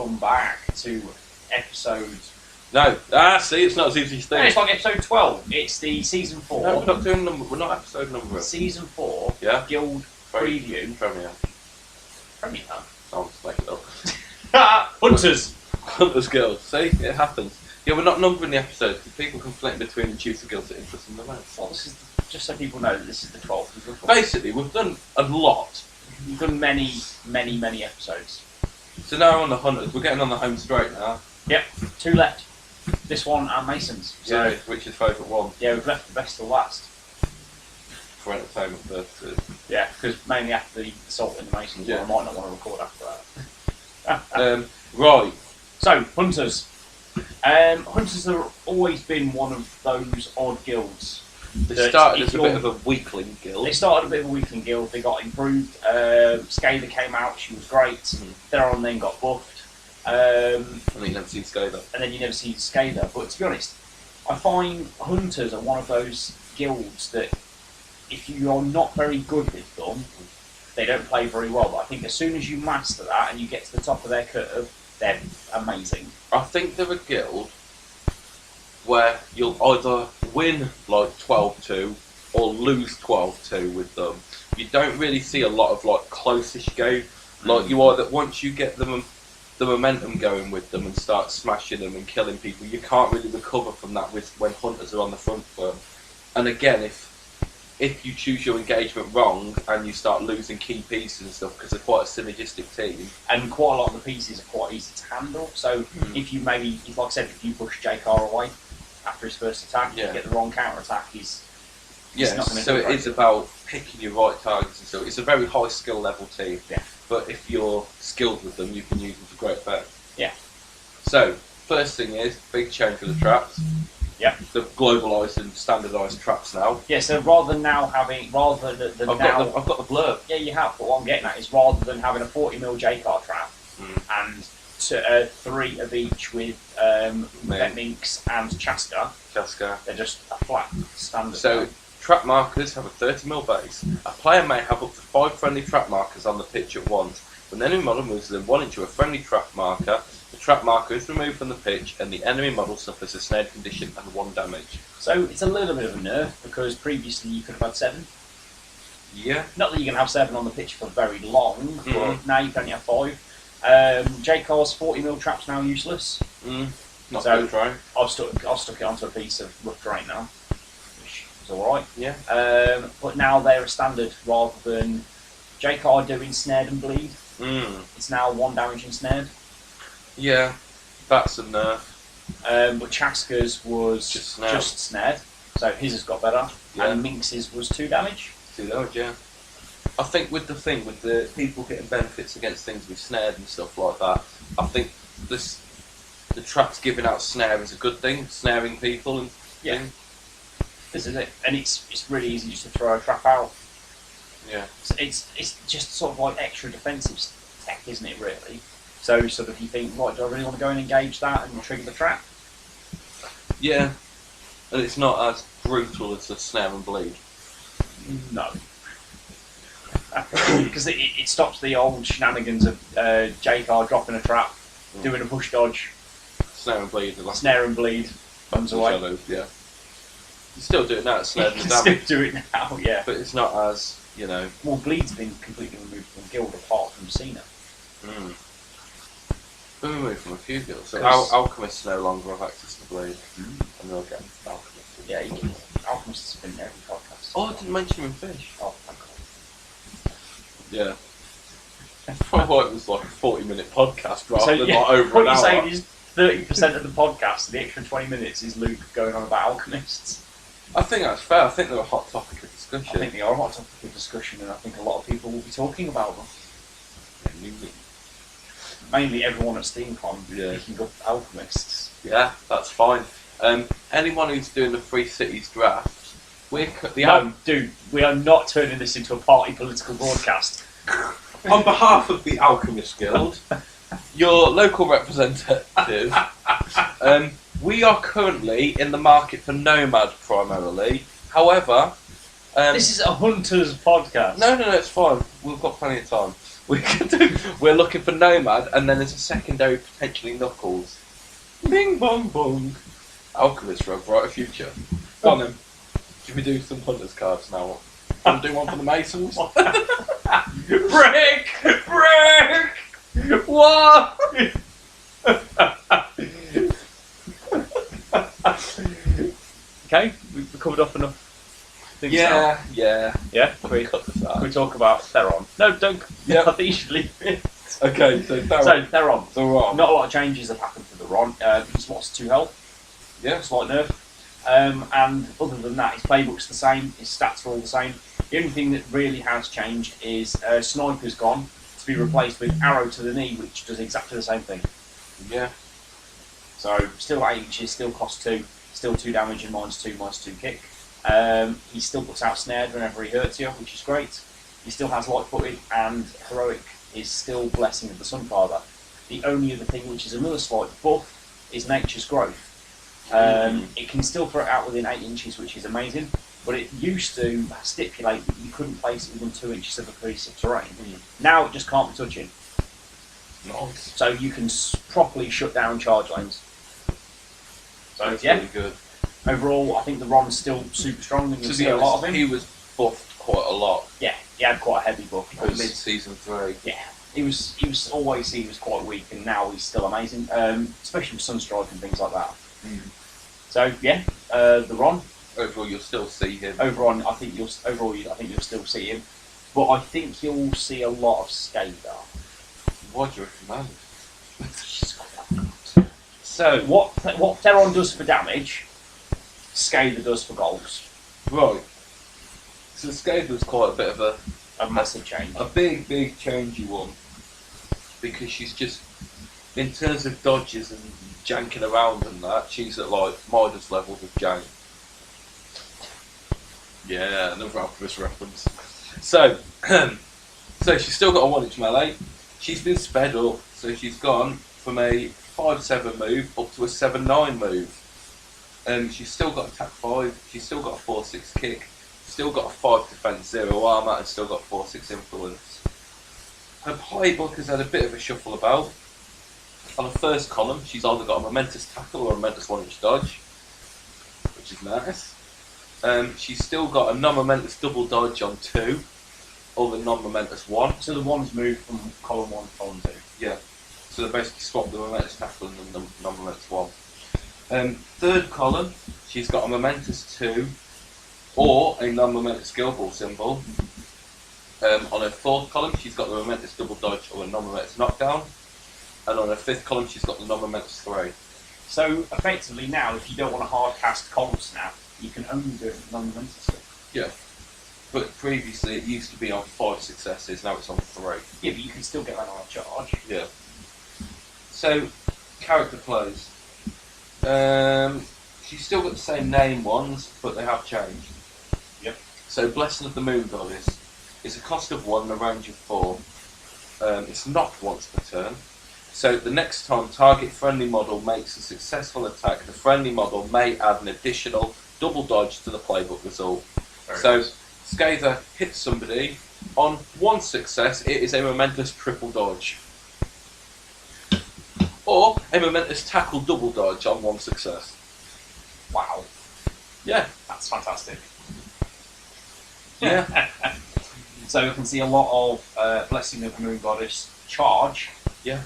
welcome back to episode... No, see, it's not as easy as you think. No, it's like episode 12. It's the season 4. No, we're not doing number. We're not episode number. Season 4. Yeah. Guild preview. Premiere. I'll just make it up. Hunters. Hunters Guild. See, it happens. Yeah, we're not numbering the episodes because people can flip between and choose the guilds that interest them the most. Well, this is just so people know that this is the 12th. Basically, we've done a lot. We've done many episodes. So now we're on the Hunters. We're getting on the home straight now. Yep, 2 left. This one and Mason's. So, yeah, which is favourite one. Yeah, we've left the best till last. For entertainment purposes. Yeah, because mainly after the assault in the Masons, I might not want to record after that. Right. So, Hunters. Hunters have always been one of those odd guilds. They started as a bit of a weakling guild. They started a bit of a weakling guild. They got improved. Scather came out. She was great. Theron then got buffed. And then you never see Scather. And then you never see Scather. But to be honest, I find Hunters are one of those guilds that if you are not very good with them, they don't play very well. But I think as soon as you master that and you get to the top of their curve, they're amazing. I think they're a guild where you'll either win like 12-2 or lose 12-2 with them. You don't really see a lot of like close-ish game. Like you either once you get them the momentum going with them and start smashing them and killing people, you can't really recover from that with when Hunters are on the front foot. And again, if you choose your engagement wrong and you start losing key pieces and stuff, because they're quite a synergistic team, and quite a lot of the pieces are quite easy to handle. So if you like I said, if you push J-Car away after his first attack, you get the wrong counter attack. He's not going to. So it is about picking your right targets and so it's a very high skill level team. Yeah. But if you're skilled with them, you can use them to great effect. Yeah. So first thing is big change with the traps. Yeah. The globalised and standardised traps now. Yeah. So rather than now having I've got the blurb. Yeah, you have. But what I'm getting at is rather than having a 40mm J-Car trap and 3 of each with Minx and Chaska, they're just a flat standard. So trap markers have a 30mm base. A player may have up to 5 friendly trap markers on the pitch at once. When the enemy model moves within 1 inch of a friendly trap marker, the trap marker is removed from the pitch and the enemy model suffers a snared condition and 1 damage. So it's a little bit of a nerf because previously you could have had 7. Yeah. Not that you can have 7 on the pitch for very long, but now you can only have 5. J-Car's 40mm trap's now useless. Not so trying. I've stuck it onto a piece of rough terrain now, which is alright. Yeah. But now they're a standard rather than J-Car doing snared and bleed. It's now 1 damage and snared. Yeah, that's a nerf. But Chaska's was just snared, so his has got better. Yeah. And Minx's was 2 damage. 2 damage, yeah. I think with the people getting benefits against things with snared and stuff like that, I think the traps giving out snare is a good thing, snaring people and things. This is it, and it's really easy just to throw a trap out. Yeah. So it's just sort of like extra defensive tech, isn't it? Really. So sort of you think, right, do I really want to go and engage that and trigger the trap? Yeah. And it's not as brutal as the snare and bleed. No. Because it stops the old shenanigans of J-Car dropping a trap, doing a push dodge, snare and bleed, runs away. Shadows, yeah. You still do it now. It's snared and damage. Still do it now, yeah. But it's not as Well, bleed's been completely removed from Guild apart from Cena. Been removed from a few guilds. So alchemists no longer have access to bleed, and they'll get alchemists. Yeah, alchemists have been there every podcast. Oh, I didn't mention him in Fish. Oh, thank God. Yeah. Probably it was like a 40-minute podcast rather than like over an hour. What you're saying is 30% of the podcast, the extra 20 minutes, is Luke going on about alchemists. I think that's fair. I think they're a hot topic of discussion. I think they are a hot topic of discussion, and I think a lot of people will be talking about them. Mainly everyone at SteamCon picking up alchemists. Yeah, that's fine. Anyone who's doing the Free Cities draft, dude, we are not turning this into a party political broadcast. On behalf of the Alchemist Guild, your local representative, we are currently in the market for Nomad primarily. However, this is a Hunters podcast. No, it's fine. We've got plenty of time. We're looking for Nomad, and then as a secondary, potentially Knuckles. Bing bong bong. Alchemist for a brighter future. Go on then. Should we do some Hunters cards now? Want to do one for the Masons? Brick! Brick! What? Okay, we've covered off enough things now. Yeah. Yeah? Can we Cut this Can we out. talk about Theron? No, don't. Yep. I think you should leave it. Okay, so Theron. So, Theron. Theron. Not a lot of changes have happened to the Ron. He's lost 2 health, Yeah. slight nerf. And other than that, his playbook's the same, his stats are all the same. The only thing that really has changed is Sniper's gone to be replaced with Arrow to the Knee, which does exactly the same thing. Yeah. So, still 8 inches, still cost 2, still 2 damage and -2/-2 kick. He still puts out snared whenever he hurts you, which is great. He still has light footed, and Heroic is still Blessing of the Sunfather. The only other thing, which is another slight buff, is Nature's Growth. It can still throw it out within 8 inches, which is amazing, but it used to stipulate that you couldn't place it within 2 inches of a piece of terrain. Now it just can't be touching. Nice. So you can properly shut down charge lanes. So That's yeah, really good. overall I think the Ron's still super strong and you'll To see be a lot of honest, him. he was buffed quite a lot Yeah, he had quite a heavy buff because mid-season 3. yeah, he was always he was quite weak and now he's still amazing, especially with Sunstrike and things like that. So yeah, the Ron Overall, you'll still see him. I think you'll still see him, but I think you'll see a lot of Skader. Why do you recommend? So what Theron does for damage, Skader does for goals. Right. So Scathe was quite a bit of A massive change. a big changey one, because she's just, in terms of dodges and janking around and that, she's at like Midas levels of jank. Yeah, another Alchemist reference. So, so she's still got a 1-inch melee. She's been sped up, so she's gone from a 5/7 move up to a 7/9 move. She's still got attack 5. She's still got a 4/6 kick. Still got a 5 defense, 0 armor, and still got 4/6 influence. Her playbook has had a bit of a shuffle about. On the first column, she's either got a momentous tackle or a momentous 1-inch dodge, which is nice. She's still got a non-momentous double dodge on 2, or the non-momentous 1. So the one's moved from column 1 to column 2. Yeah. So they basically swapped the momentous tackle and the non-momentous 1. Third column, she's got a momentous 2, or a non-momentous skill ball symbol. On her fourth column, she's got the momentous double dodge or a non-momentous knockdown. And on her fifth column, she's got the non-momentous 3. So effectively now, if you don't want to hard cast Cold Snap, you can only do it with non-momentously. Yeah. But previously, it used to be on 5 successes, now it's on 3. Yeah, but you can still get that on a charge. Yeah. So, character plays. She's still got the same name ones, but they have changed. Yep. So, Blessing of the Moon Goddess is a cost of 1 and a range of 4. It's not once per turn. So, the next time target friendly model makes a successful attack, the friendly model may add an additional double dodge to the playbook result. So, Scather hits somebody. On 1 success, it is a momentous triple dodge. Or a momentous tackle double dodge on 1 success. Wow, Yeah. that's fantastic. Yeah. So we can see a lot of Blessing of the Moon Goddess charge. Yeah.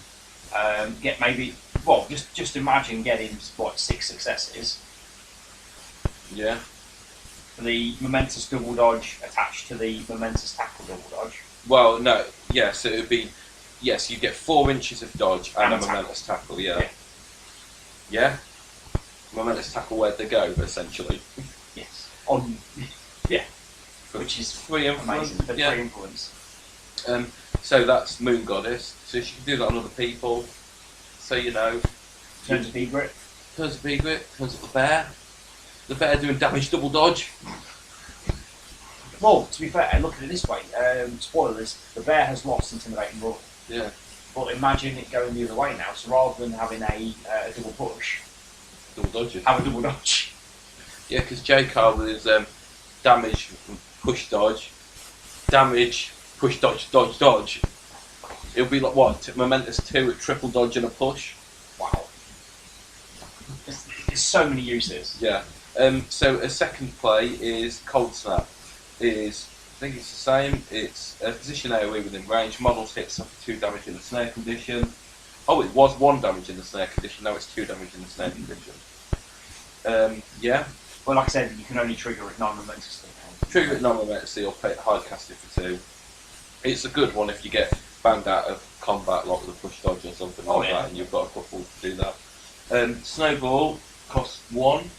Get maybe, well, just imagine getting, what, 6 successes. Yeah. The momentous double dodge attached to the momentous tackle double dodge. Well, no. Yeah, so it would be... Yes, you get 4 inches of dodge and a And momentous tackle, yeah. Yeah. Yeah? Momentous tackle where'd they go, essentially. Yes. On, yeah. Which is 3 influence. amazing. The Yeah. 3 influence. So that's Moon Goddess. So she can do that on other people. So, you know... Turns of Egret. Turns of Egret, turns of the bear. The bear doing damage double dodge. Well, to be fair, look at it this way. Spoilers, the bear has lost Intimidate and Roar. Yeah. But imagine it going the other way now. So rather than having a double push, Double dodges. have a double dodge. Yeah, because J-Car with his damage, push dodge, damage, push dodge, dodge, dodge. It'll be like what? Momentous 2 at triple dodge and a push. Wow. There's so many uses. Yeah. So a second play is Cold Snap. I think it's the same. It's a position AoE within range. Models hit suffer 2 damage in the snare condition. Oh, it was 1 damage in the snare condition. Now it's 2 damage in the snare condition. Yeah. Well, like I said, you can only trigger it non-momentously. Trigger it non-momentously or hard cast it for 2. It's a good one if you get banged out of combat like with a push dodge or something like that, and you've got a couple to do that. Snowball costs 1,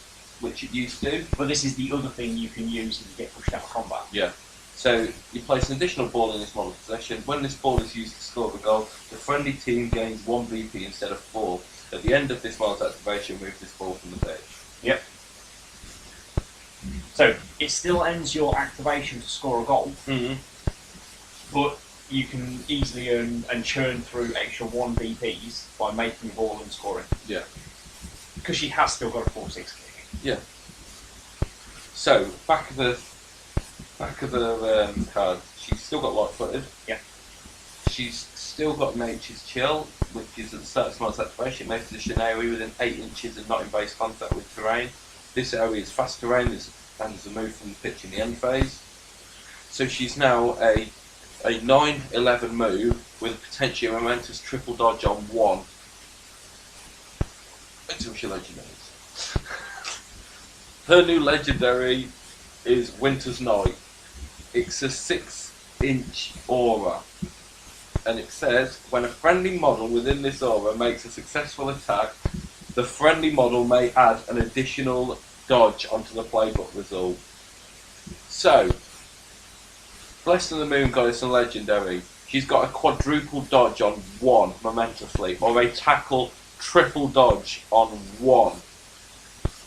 which it used to. But this is the other thing you can use if you get pushed out of combat. Yeah. So you place an additional ball in this model's possession. When this ball is used to score a goal, the friendly team gains 1 VP instead of 4. At the end of this model's activation, move this ball from the pitch. Yep. So it still ends your activation to score a goal, but you can easily earn and churn through extra 1 VPs by making the ball and scoring. Yeah. Because she has still got a 4-6 kick. Yeah. So back of the card, she's still got light-footed. Yeah. She's still got Nature's Chill, which is at the start of Smart's activation. Makes position AoE within 8 inches and not in base contact with terrain. This AoE is fast terrain and is a move from the pitch in the end phase. So she's now a 9-11 move with a potentially momentous triple dodge on 1 until she legendaries. Her new legendary is Winter's Night. It's a 6-inch aura, and it says when a friendly model within this aura makes a successful attack, the friendly model may add an additional dodge onto the playbook result. So, Blessed of the Moon Goddess and Legendary, she's got a quadruple dodge on 1 momentously, or a tackle triple dodge on 1.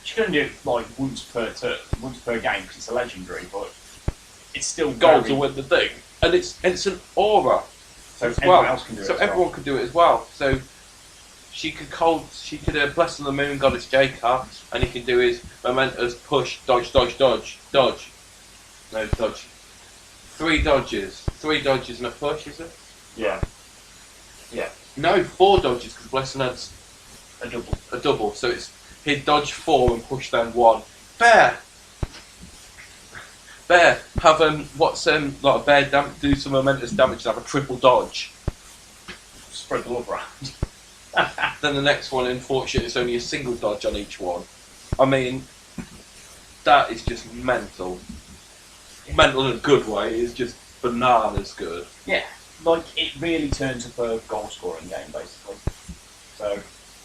She can do it like once per game because it's a legendary, but it's still Gold to win the thing, and it's an aura. So everyone else can do it. So everyone could do it as well. So she could Bless of the Moon Goddess J-Car, and he can do his momentous push, dodge, dodge, dodge, dodge. No dodge. 3 dodges. 3 dodges and a push, is it? Yeah. Yeah. No, 4 dodges because Blessing adds A double. a double. So he'd dodge 4 and push then 1. Bear, have like a bear do some momentous damage and have a triple dodge. Spread the love around. Then the next one, unfortunately, it's only a single dodge on each one. I mean, that is just mental. Mental in a good way. It's just bananas good. Yeah, like it really turns up a goal scoring game basically. So,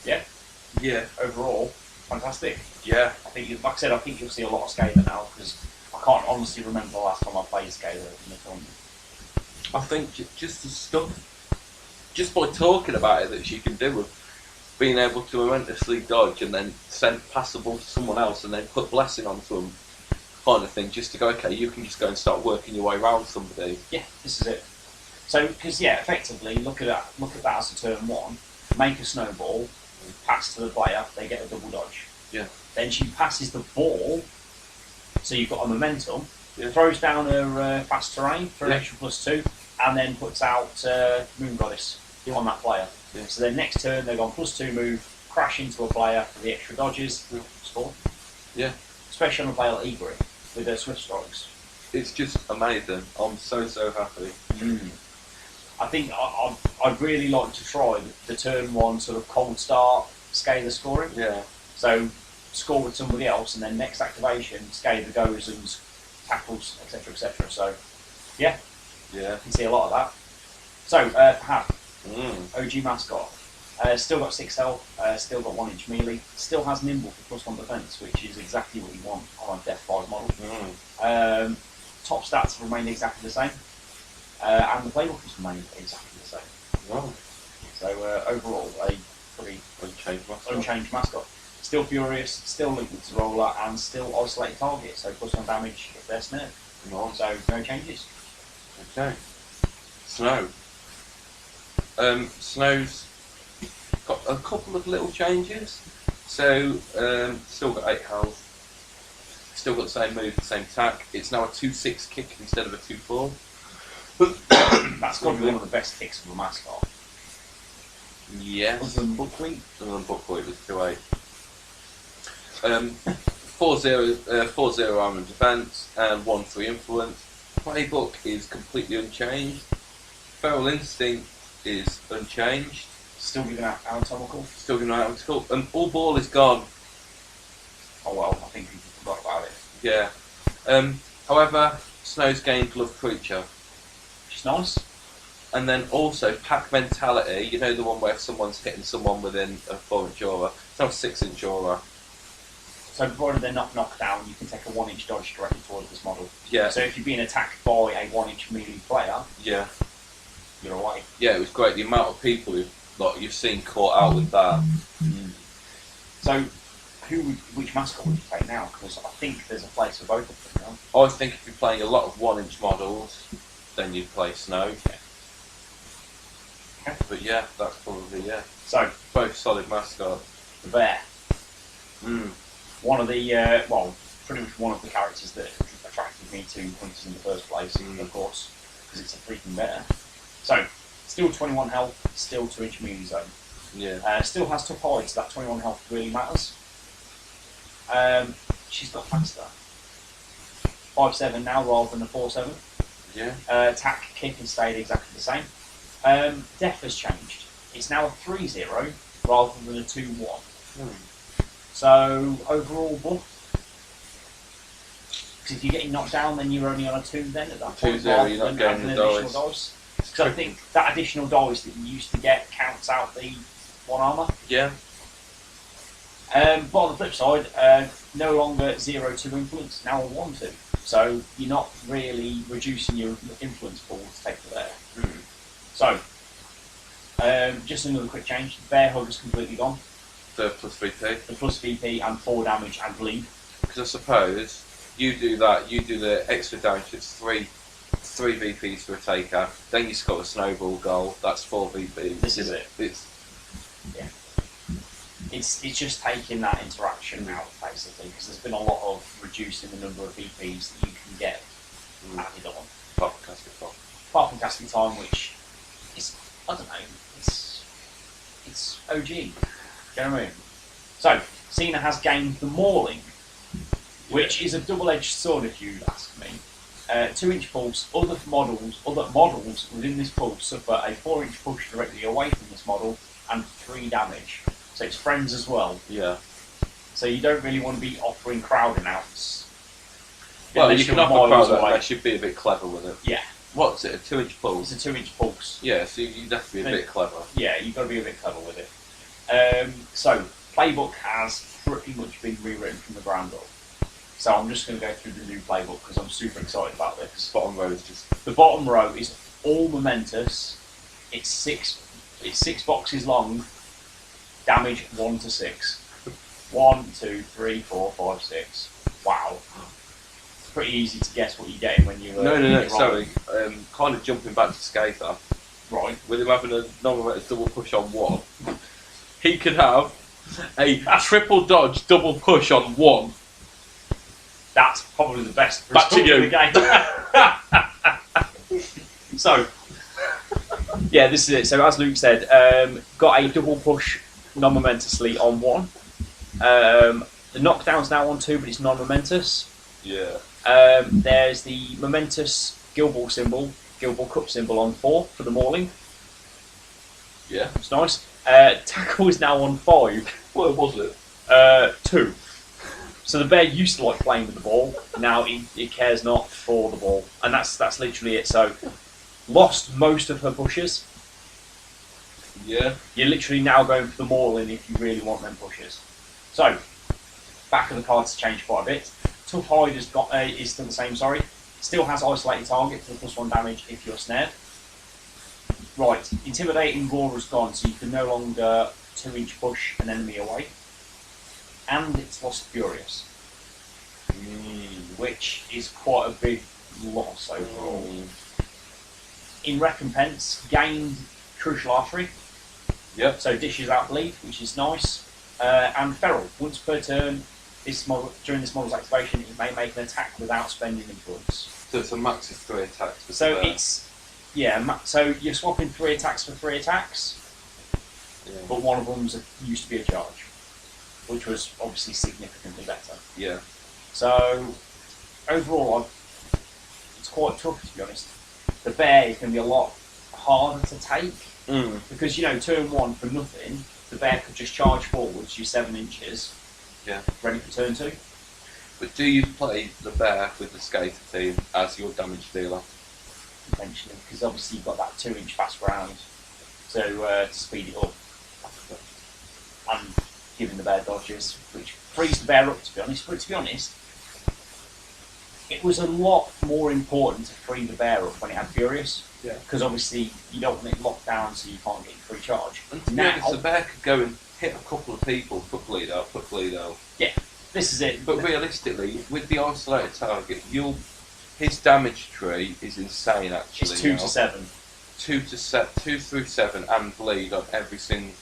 yeah, overall, fantastic. Yeah. I think, like I said, I think you'll see a lot of Skater now because I can't honestly remember the last time I played Skater in the tournament. I think just the stuff, just by talking about it that she can do with being able to momentously dodge and then pass the ball to someone else and then put Blessing onto them, kind of thing, just to go, okay, you can just go and start working your way around somebody. Yeah, this is it. So, because effectively, look at that as a turn 1. Make a snowball, pass to the player, they get a double dodge. Yeah. Then she passes the ball, so you've got a momentum. Yeah. Throws down her fast terrain for an extra +2, and then puts out Moon Goddess on that player. Yeah. So then next turn they've gone +2 move, crash into a player for the extra dodges, score. Yeah. Especially on a player like Egri with their swift strikes. It's just amazing. I'm so happy. I think I'd really like to try the turn 1 sort of cold start Scalar scoring. Yeah. So score with somebody else, and then next activation Scalar goes and tackles, etc., etc. So yeah, Yeah. you can see a lot of that. So perhaps OG mascot. Still got 6 health, still got 1 inch melee, still has nimble for +1 defense, which is exactly what you want on a Death 5 model. Top stats have remained exactly the same, and the playbook has remained exactly the same. Wow. So overall, a pretty unchanged mascot. Still furious, still linked to roller, and still isolated target, so +1 damage if they're snared. Nice. So no changes. Okay. Snow. Snow's got a couple of little changes. So, still got 8 health. Still got the same move, the same attack. It's now a 2-6 kick instead of a 2-4. That's got to be one of the best picks of a mascot. Yes. Other than Buckwheat. And then Buckwheat was 2-8. 4-0 arm and defence, and 1-3 influence. Playbook is completely unchanged. Feral Instinct is unchanged. Still giving out anatomical. Still going to school. And all ball is gone. Oh well, I think people forgot about it. Yeah. However, Snow's gained Love Creature. Which is nice. And then also Pack Mentality, you know the one where someone's hitting someone within a 4-inch aura. It's now a 6-inch aura. So provided they're not knocked down, you can take a 1-inch dodge directly towards this model. Yeah. So if you're being attacked by a 1-inch melee player, Yeah. you're away. Yeah, it was great. The amount of people who you've seen caught out with that. So, which mascot would you take now? Because I think there's a place for both of them now. I think if you're playing a lot of 1-inch models, then you'd play Snow. Okay. But yeah, that's probably, So, both solid mascots. the bear. Mm. One of the, pretty much one of the characters that attracted me to Hunters in the first place, of course, because it's a freaking bear. So, still 21 health, still 2-inch melee zone. Yeah. Still has tough hide, so that 21 health really matters. She's got faster. 5-7 now rather than a 4-7. Yeah. Attack, kick and stayed exactly the same. Death has changed. It's now a 3-0 rather than a 2-1. So, overall buff. Because if you're getting knocked down, then you're only on a 2 then at that point. 2-0, you're not getting the dice. Because I think that additional dice that you used to get counts out the 1 armour. Yeah. But on the flip side, no longer 0-2 influence, now a 1-2. So you're not really reducing your influence pool to take the bear. So, just another quick change. Bear Hug is completely gone. The plus 3P. The plus VP and 4 damage and bleed. Because I suppose you do that, you do the extra damage, it's 3 VPs for a taker, then you score a snowball goal, that's 4 VPs. This is it. It's It's just taking that interaction out, basically, because there's been a lot of reducing the number of VPs that you can get added on. apart from casting top. Apart from casting time, which is, I don't know, it's OG. Do you know what I mean? So, Cena has gained the Mauling, which is a double-edged sword if you ask me. 2-inch pulse, other models within this pulse suffer a 4-inch push directly away from this model and 3 damage. So it's friends as well. Yeah. So you don't really want to be offering crowding outs. Well, Unless you can you're offer miles crowd away. unless you'd be a bit clever with it. Yeah, What's it, a 2-inch pulse? it's a 2-inch pulse. Yeah, so you'd have to be a bit clever. Yeah, you've got to be a bit clever with it. So, Playbook has pretty much been rewritten from the ground up. So I'm just going to go through the new playbook because I'm super excited about this. Bottom row is just... The bottom row is all momentous. It's six boxes long. Damage 1 to 6. 1, 2, 3, 4, 5, 6. Wow. It's pretty easy to guess what you're getting when you. No, sorry. Kind of jumping back to Skater. Right. With him having a non-momentum double push on 1, he could have a triple dodge double push on 1. That's probably the best Back to result you. of the game. So, yeah, this is it. So, as Luke said, got a double push non-momentously on 1. The knockdown's now on 2, but it's non-momentous. Yeah. There's the momentous Guild Ball symbol, Guild Ball Cup symbol on 4 for the mauling. Yeah. It's nice. Tackle is now on 5. What was it? 2. So the bear used to like playing with the ball. Now he cares not for the ball, and that's literally it. So lost most of her pushes. Yeah. You're literally now going for the mauling if you really want them pushes. So back of the cards changed quite a bit. Tough hide has got is still the same. Sorry, still has isolated target for the +1 damage if you're snared. Right, intimidating roar has gone, so you can no longer 2-inch push an enemy away. And it's lost Furious, which is quite a big loss overall. In recompense, gained Crucial Artery, Yep. so dishes out bleed, which is nice. And Feral, once per turn, during this model's activation, it may make an attack without spending influence. So it's a max of 3 attacks. With So the bear. it's Yeah, so you're swapping 3 attacks for 3 attacks, Yeah. but one of them's used to be a charge, which was obviously significantly better. Yeah. So overall, it's quite tough to be honest. The bear is going to be a lot harder to take because turn 1 for nothing, the bear could just charge forwards. You're 7 inches. Yeah. Ready for turn 2. But do you play the bear with the skater team as your damage dealer? Eventually, because obviously you've got that 2-inch fast round to speed it up, and giving the bear dodges, which frees the bear up to be honest. But to be honest, it was a lot more important to free the bear up when it had Furious. Yeah. Because obviously you don't want it locked down so you can't get your free charge. And to be Now, honest, the bear could go and hit a couple of people, put bleed out. this is it. But realistically, with the isolated target, his damage tree is insane actually. It's 2 now. to 7. 2 through 7 and bleed on every single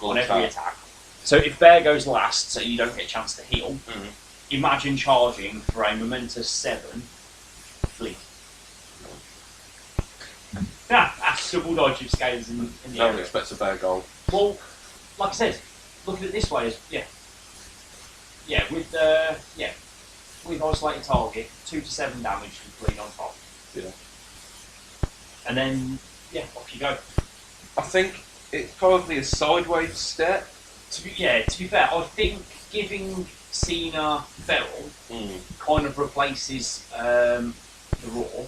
On every attack. So if bear goes last, so you don't get a chance to heal, imagine charging for a momentous 7 bleed. Double dodge of scales in the No one area. expects a bear goal. Well, like I said, look at it this way: with isolated target, 2 to 7 damage with bleed on top. Yeah. And then off you go. I think it's probably a sideways step. To be fair, I think giving Cena Feral kind of replaces the Raw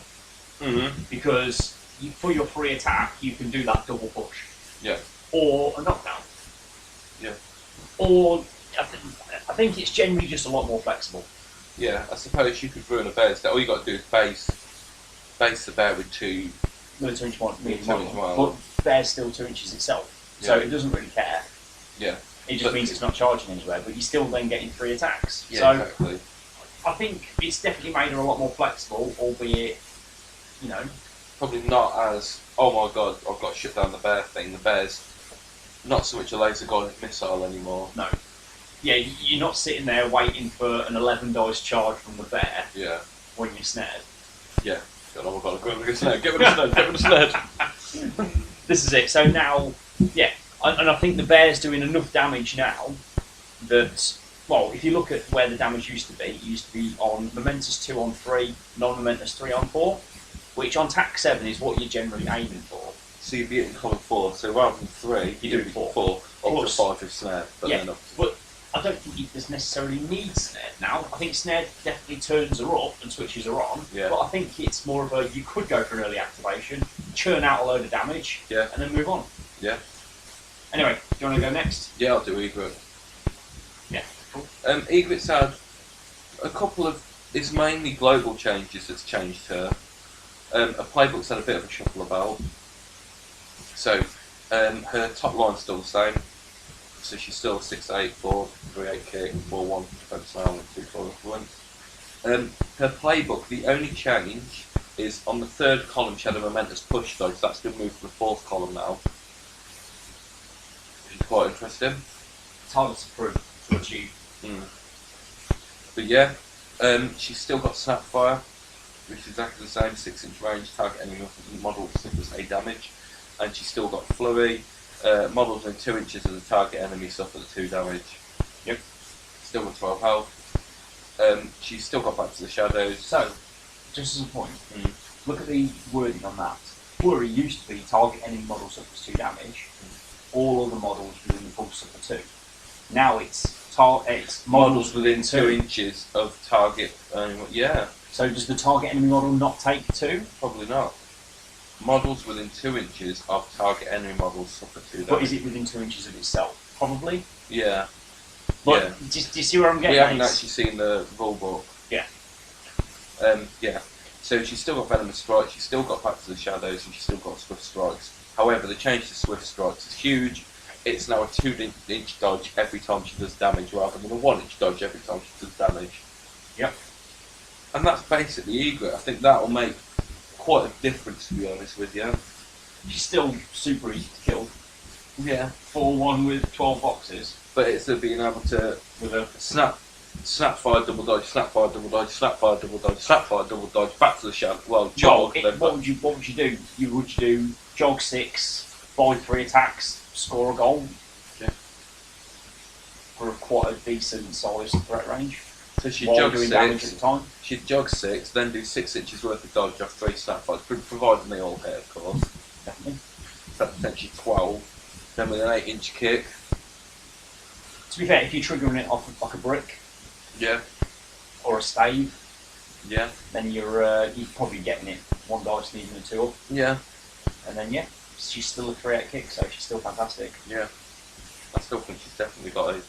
because for your free attack you can do that double push. Yeah. Or a knockdown. Yeah. Or I think it's generally just a lot more flexible. Yeah, I suppose you could ruin a bear's deck. All you got to do is base the bear with 2. No 2-inch model, 2-inch model. but bear's still 2 inches itself, so Yeah. it doesn't really care. Yeah. It just means it's not charging anywhere, but you're still then getting 3 attacks. Yeah, So exactly. I think it's definitely made her a lot more flexible, albeit, Probably not as, oh my god, I've got to shut down the bear thing. The bear's not so much a laser guided missile anymore. no. Yeah, you're not sitting there waiting for an 11 dice charge from the bear Yeah. when you're snared. Yeah. God, oh my god, I've got to snare. Get rid of the snare. This is it. So now, and I think the bear's doing enough damage now that, well, if you look at where the damage used to be, it used to be on Momentous 2 on 3, non-Momentous 3 on 4, which on TAC 7 is what you're generally aiming for. So you'd be hitting column 4, so rather than 3, You you'd do be 4. 4, up Plus- to 5 with snare. But Yeah, then up but I don't think it does necessarily need Snare now. I think Snare definitely turns her up and switches her on, Yeah. but I think it's more of a, you could go for an early activation, churn out a load of damage, Yeah. and then move on. Yeah. Anyway, do you want to go next? Yeah, I'll do Egret. Yeah, cool. Egret's had a couple of, it's mainly global changes that's changed her. A playbook's had a bit of a shuffle about. So, her top line's still the same. So she's still 6'8", 4, 3'8 kick, 4'1 defense now, and 2'4 influence. Her playbook, the only change is on the 3rd column she had a momentous push though, so that's been moved to the 4th column now. Which is quite interesting. It's harder to prove, to achieve. But yeah, she's still got Snapfire, which is exactly the same, 6-inch range, target enemy model suffers a damage. And she's still got Flurry, models in 2 inches of the target enemy suffer the 2 damage. Yep. Still got 12 health. She's still got Back to the Shadows. So, just as a point, look at the wording on that. Flurry used to be target enemy model suffers 2 damage, all other models within the full suffer 2. Now it's Models within 2 inches of target enemy. Yeah, So does the target enemy model not take 2? probably not. Models within 2 inches of target enemy models suffer 2 damage. But is it within 2 inches of itself? Probably. Yeah. But Yeah. do you see where I'm getting We haven't at? actually seen the rule book. Yeah. Yeah. So she's still got Venomous Strike, she's still got Back to the Shadows, and she's still got Swift Strikes. However, the change to Swift Strikes is huge. It's now a 2-inch dodge every time she does damage, rather than a 1-inch dodge every time she does damage. Yep. And that's basically Egret. I think that will make quite a difference, to be honest with you. She's still super easy to kill. Yeah. 4-1 with 12 boxes But it's being able to with a snap snap fire, double dodge, snap fire, double dodge, snap fire, double dodge, snap fire, double dodge, back to the shadow. Well, jog. Well, then what would you do? Would you do jog 6, buy 3 attacks, score a goal? Yeah. For quite a decent sized threat range. So she'd While jog doing damage at 6. the time. She'd jog 6, then do 6 inches worth of dodge off 3 snap fires, providing they all hit, of course. Definitely. So potentially 12. Then with an 8-inch kick. To be fair, if you're triggering it off like a brick Yeah. or a stave, Yeah. then you're probably getting it 1 dice and even a 2 up. Yeah. And then yeah, she's still a 3-8 kick, so she's still fantastic. Yeah. I still think she's definitely got a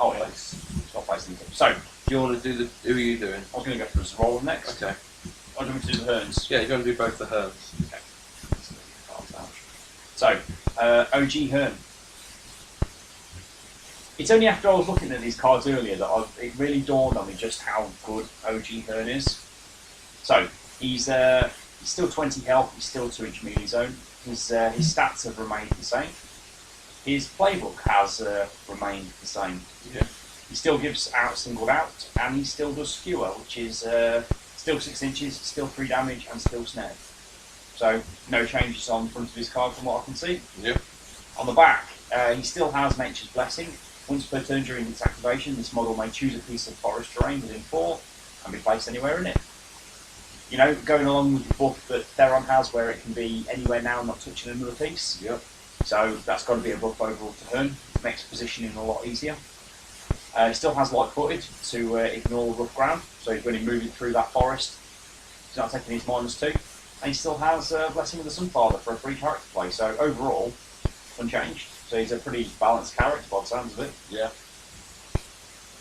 Oh yeah, place. it's not placing them. So, Do you want to do the... Who are you doing? I was going to go for the roll next. Okay. I'm going to do the Hearns. Yeah, you're going to do both the Herms. Okay. So, OG Hearn. It's only after I was looking at these cards earlier that it really dawned on me just how good OG Hearn is. So, he's still 20 health, he's still 2-inch melee zone. His stats have remained the same. His playbook has remained the same. Yeah. He still gives out singled out, and he still does skewer, which is still 6 inches, still 3 damage, and still snared. So, no changes on the front of his card from what I can see. Yeah. On the back, he still has Nature's Blessing. Once per turn during its activation, this model may choose a piece of forest terrain within 4 and be placed anywhere in it. You know, going along with the buff that Theron has, where it can be anywhere now, not touching another piece. Yep. So that's got to be a buff overall to Hearn. Makes positioning a lot easier. He still has light-footed to ignore rough ground, so when he's moving through that forest, he's not taking his -2. And he still has Blessing of the Sunfather for a free character play, so overall, unchanged. So he's a pretty balanced character by the sounds of it. Yeah.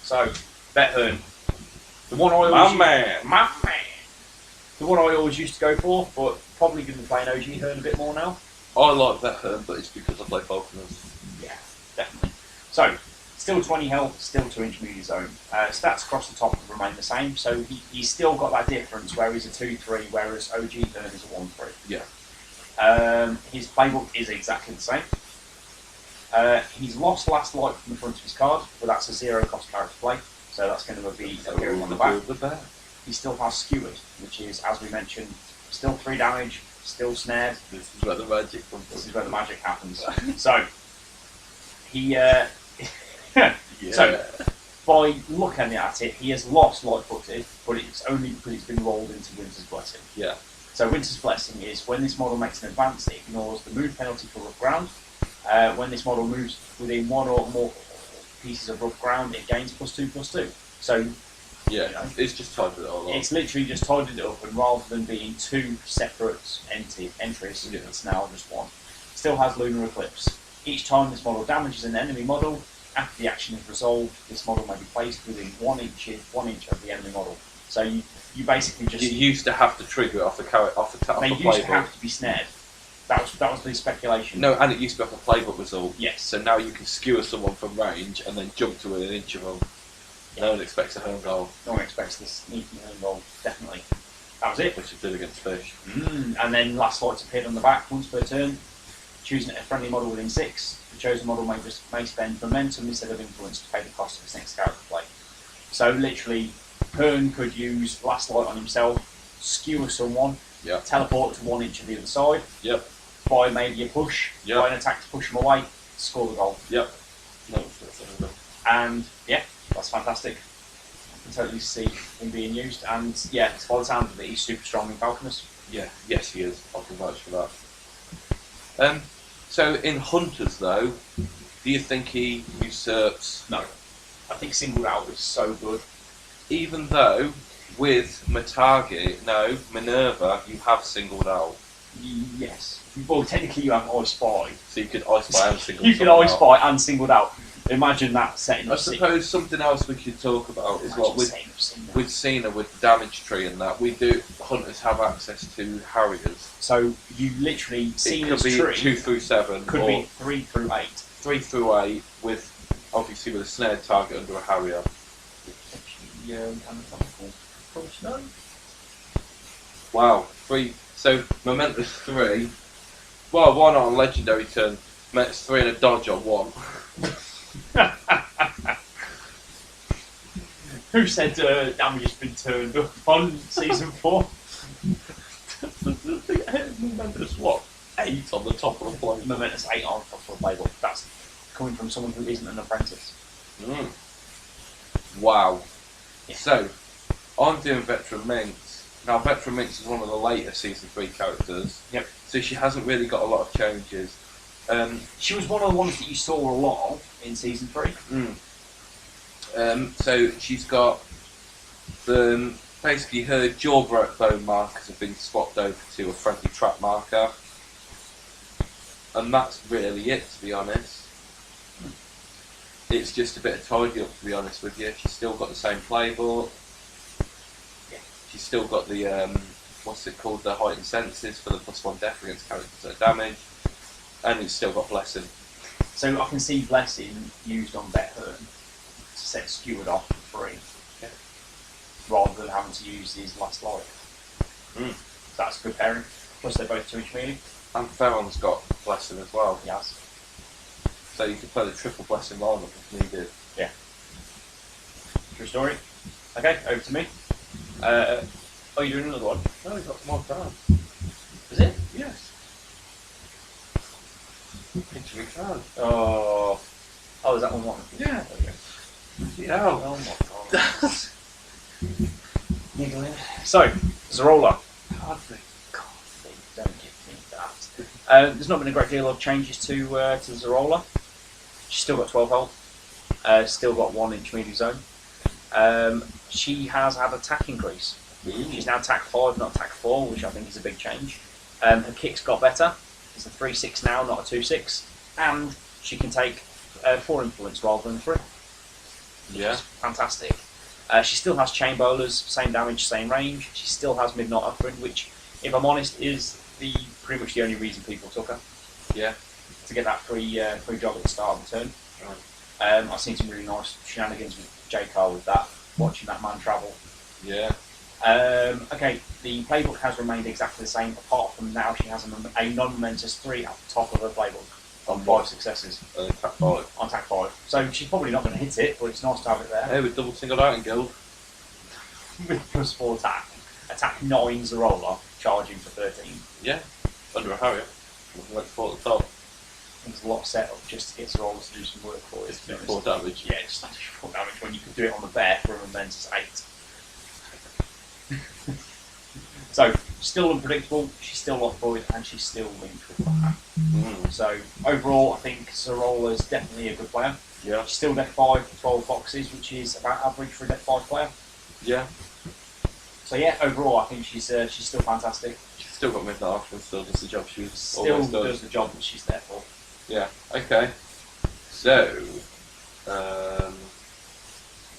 So, Bet Hearn. The one I always My man. My man. The one I always used to go for, but probably going to be playing OG Hearn a bit more now. I like that Herm, but it's because I play Falconers. Yeah, definitely. So, still 20 health, still 2-inch melee zone. Stats across the top remain the same, so he's still got that difference where he's a 2-3, whereas OG Hearn is a 1-3. Yeah. His playbook is exactly the same. He's lost Last Light from the front of his card, but that's a 0 cost character play, so that's going to be appearing on the back. He still has Skewered, which is, as we mentioned, still 3 damage, still snared. This is where the magic comes This from. is where the magic happens. So, he... Yeah. So, by looking at it, he has lost Light-footed, but it's only because it's been rolled into Winter's Blessing. Yeah. So Winter's Blessing is when this model makes an advance, it ignores the move penalty for rough ground. When this model moves within 1 or more pieces of rough ground, it gains +2/+2. So Yeah, you know, it's just tied it all up. it's literally just tidied it up, and rather than being 2 separate entries, Yeah. it's now just 1. Still has Lunar Eclipse. Each time this model damages an enemy model, after the action is resolved, this model may be placed within 1 inch of the enemy model. So you basically just... You used to have to trigger it off the They used to playbook. have to be snared. That was the speculation. No, and it used to be off a playbook result. Yes. So now you can skewer someone from range and then jump to within an inch of them. No one expects a home goal, No one expects this sneaky home goal, definitely. That was it. which it did against Fish. And then Last Light's appeared on the back once per turn. Choosing a friendly model within 6, the chosen model may spend momentum instead of influence to pay the cost of its next character play. So literally, Hearn could use Last Light on himself, skewer someone, Yeah. teleport to 1 inch of the other side, Yep. buy maybe a push, Yep. buy an attack to push him away, score the goal. Yep. No, that's not And yeah, that's fantastic. I can totally see him being used. And yeah, by the sound of it, he's super strong in Falconers. Yeah. Yes, he is. I can vouch for that. So in Hunters though, do you think he usurps? No. I think Singled Out is so good. Even though with Minerva, you have singled out, Yes. Well, technically you have I Spy. so you could Ice Spy and single. You can someone I out. Spy and Singled Out. Imagine that setting I up. suppose something else we could talk about is what with Cena, with the damage tree and that, we do hunters have access to Harriers. So you literally It Cena's could be tree 2 through 7 could or be 3 through 8. 3 through 8 with obviously with a snared target under a Harrier. Wow, 3. So momentous 3. Well, why not on legendary turn? Momentous 3 and a dodge on 1. Who said damage has been turned up on season 4? Momentous what? 8 on the top of the plate. Momentous 8 on top of the playbook. That's coming from someone who isn't an apprentice. Mm. Wow. Yeah. So, I'm doing Veteran Minx. Now, Veteran Minx is one of the later Season 3 characters. Yep. So she hasn't really got a lot of changes. She was one of the ones that you saw a lot of in season 3. So she's got basically her jawbone markers have been swapped over to a friendly trap marker, and that's really it, to be honest. It's just a bit of tidy up, to be honest with you. She's still got the same playbook. Yeah. She's still got the what's it called, the heightened senses for the +1 death against characters that are damaged, and it's still got blessing. So I can see Blessing used on Bethurn to set Steward off for free, rather than having to use his last life. So that's a good pairing. Plus they're both 2-inch melee. And Theron's got blessing as well. Yes. So you can play the triple blessing lineup if needed. Yeah. True story. Okay, over to me. Oh, you're doing another one? No, he's got more time. Is it? Yes. Pinch your card. Oh, is that one? Yeah. Okay. Yeah. Oh my god. Niggling. So, Zerola. Card thing. Don't give me that. There's not been a great deal of changes to Zerola. She's still got 12 health. Still got 1-inch melee zone. She has had attack increase. She's now attack 5, not attack 4, which I think is a big change. Her kick's got better. It's a 3-6 now, not a 2-6. And she can take 4 influence rather than 3. Yeah. Fantastic. She still has chain bowlers, same damage, same range. She still has midnight upgrade, which, if I'm honest, is pretty much the only reason people took her. Yeah. To get that free job at the start of the turn. Right. I've seen some really nice shenanigans with J-Car with that, watching that man travel. Yeah. Okay, the playbook has remained exactly the same, apart from now she has a non-momentous 3 at the top of her playbook on 5 successes. Attack 5. On attack 5. So she's probably not going to hit it, but it's nice to have it there. Hey, with double singled out in guild. With +4 attack. Attack 9 Zerola, charging for 13. Yeah. Under a Harrier. Let's fall at the top. There's a lot of setup just to get Zerola to do some work for you. It's 4 damage. Yeah, just 4 damage when you can do it on the bear for a momentous 8. So, still unpredictable, she's still off void, and she's still linked with that. So, overall, I think Zerola is definitely a good player. Yeah. She's still deck 5 for 12 boxes, which is about average for a deck 5 player. Yeah. So, yeah, overall, I think she's still fantastic. She's still got midnight after and still does the job she Still always does the job that she's there for. Yeah. Okay. So,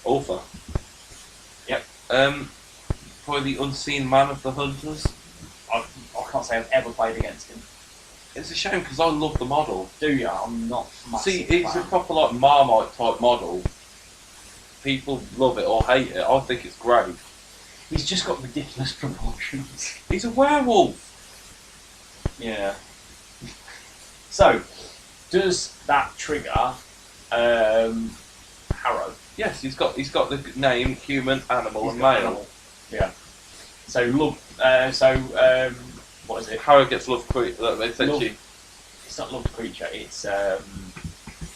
Ulfa. Yep. Probably the unseen man of the hunters. I can't say I've ever played against him. It's a shame because I love the model. Do ya? I'm not massive See, it's fan. a proper like Marmite type model. People love it or hate it. I think it's great. He's just got ridiculous proportions. He's a werewolf. Yeah. So, does that trigger Harrow? Yes, he's got the name human, animal, and male. Animal. Yeah. So what is it? Harrow gets love essentially It's not loved creature. It's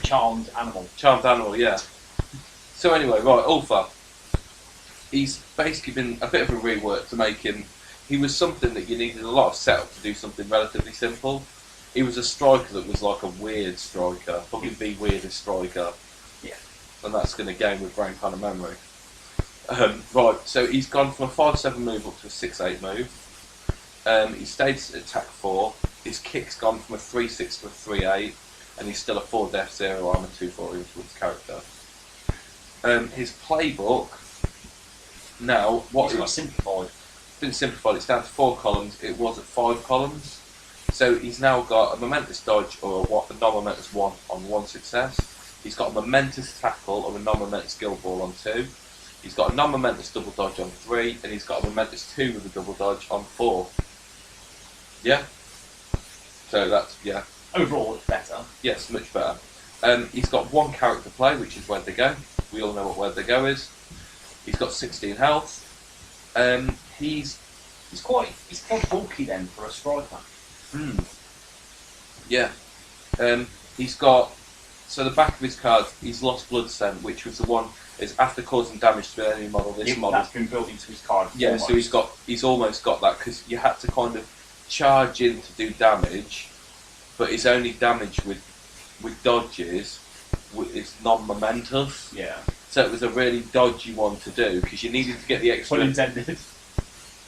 charmed animal. charmed animal. Yeah. So anyway, right, Ulfa. He's basically been a bit of a rework to make him. He was something that you needed a lot of setup to do something relatively simple. He was a striker that was like a weird striker, probably the weirdest striker. Yeah. And that's going to gain with brain kind of memory. Right, so he's gone from a 5-7 move up to a 6-8 move. He stayed at attack 4. His kick's gone from a 3-6 to a 3-8, and he's still a 4 death, 0 armor, 2-4 influence character. His playbook now It's got simplified. It's been simplified. It's down to 4 columns. It was at 5 columns. So he's now got a momentous dodge or a non-momentous 1 on 1 success. He's got a momentous tackle or a non-momentous guild ball on 2. He's got a non-momentous double dodge on 3, and he's got a momentous 2 with a double dodge on 4. Yeah? So that's, yeah. Overall, it's better. Yes, much better. He's got 1 character play, which is Where'd They Go. We all know what Where'd They Go is. He's got 16 health. He's He's quite bulky then for a striker. Yeah. He's got, so the back of his card, he's lost Blood Scent, which was the one is after causing damage to the enemy model. This model That's been built into his card. Yeah, almost. so he's almost got that because you had to kind of charge in to do damage, but his only damage with dodges is non-momentous. Yeah. So it was a really dodgy one to do because you needed to get the extra. Pun intended.